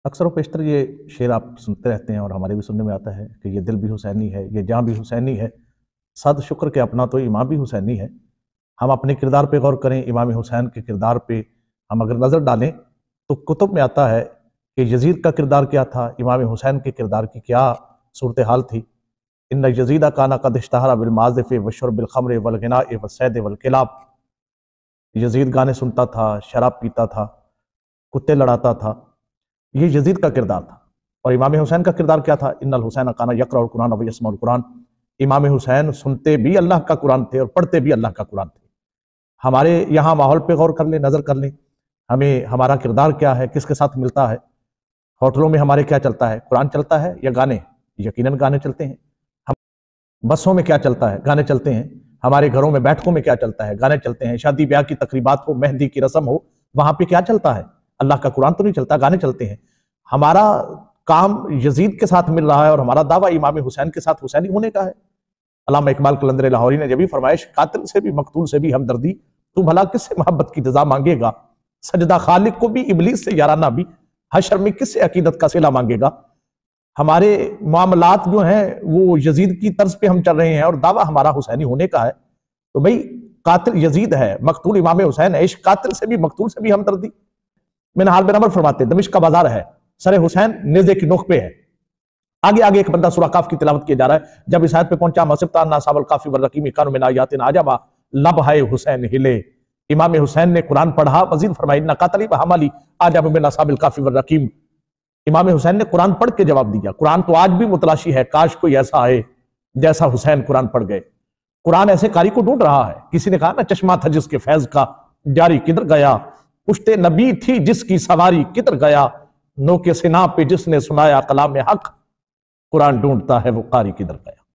अक्सर व पेशतर ये शेर आप सुनते रहते हैं और हमारे भी सुनने में आता है कि ये दिल भी हुसैनी है, ये जान भी हुसैनी है, सद शुक्र के अपना तो इमाम भी हुसैनी है। हम अपने किरदार पे गौर करें, इमाम हुसैन के किरदार पे हम अगर नज़र डालें तो कुतुब में आता है कि यजीद का किरदार क्या था, इमाम हुसैन के किरदार की क्या सूरत हाल थी। इन यजीदा काना कद इश्तहरा बिलमाज़िफ़ वशुर्ब बिलखम्र वलग़िनाए वस्सैद वलकिलाब। यजीद गाने सुनता था, शराब पीता था, कुत्ते लड़ाता था। ये यजीद का किरदार था। और इमाम हुसैन का किरदार क्या था? इन्नल हुसैन काना यक़रअुल कुरान व यस्मउल कुरान। इमाम हुसैन सुनते भी अल्लाह का कुरान थे और पढ़ते भी अल्लाह का कुरान थे। हमारे यहाँ माहौल पे गौर कर लें, नजर कर लें, हमें हमारा किरदार क्या है, किसके साथ मिलता है। होटलों में हमारे क्या चलता है, कुरान चलता है या गाने? यकीनन गाने चलते हैं। हम बसों में क्या चलता है, गाने चलते हैं। हमारे घरों में बैठकों में क्या चलता है, गाने चलते हैं। शादी ब्याह की तकरीबात हो, मेहंदी की रस्म हो, वहां पे क्या चलता है? अल्लाह का कुरान तो नहीं चलता, गाने चलते हैं। हमारा काम यजीद के साथ मिल रहा है और हमारा दावा इमाम हुसैन के साथ हुसैनी होने का है। अल्लामा इकबाल कलंदर लाहौरी ने जब भी फरमाइश, कातिल से भी मकतूल से भी हमदर्दी, तू भला किससे मोहब्बत की रजा मांगेगा, सजदा खालिक को भी इबलीस से याराना भी, हशर में किससे अकीदत का सिला मांगेगा। हमारे मामलात जो हैं वो यजीद की तर्ज पे हम चल रहे हैं और दावा हमारा हुसैनी होने का है। तो भाई कातिल यजीद है, मकतूल इमाम हुसैन है, इस कातिल से भी मकतूल से भी हमदर्दी। मिनहाल बिन अमर फरमाते, दमिश्क का बाजार है, सरे हुसैन नेज़े की नोक पे है। आगे आगे एक बंदा सूरह काफ की तिलावत किया जा रहा है। जब इस आयत पे पहुंचा, मसिबता नासाबल काफी वर रकीम कानु मिन आयातिन आजबा लब है हुसैन हिले। इमाम हुसैन ने कुरान पढ़ा, मजीद फरमाई ना कातली हमली आजब मिन असाबिल काफी वर रकीम। इमाम हुसैन ने कुरान पढ़ के जवाब दिया। कुरान तो आज भी मुतलाशी है, काश कोई ऐसा आए जैसा हुसैन कुरान पढ़ गए। कुरान ऐसे कारी को ढूंढ रहा है। किसी ने कहा ना, चश्मा था जिसके फैज का जारी किधर गया, पुश्ते नबी थी जिसकी सवारी किधर गया, नो के सिना पे जिसने सुनाया कलाम हक, कुरान ढूंढता है वो कारी किधर गया।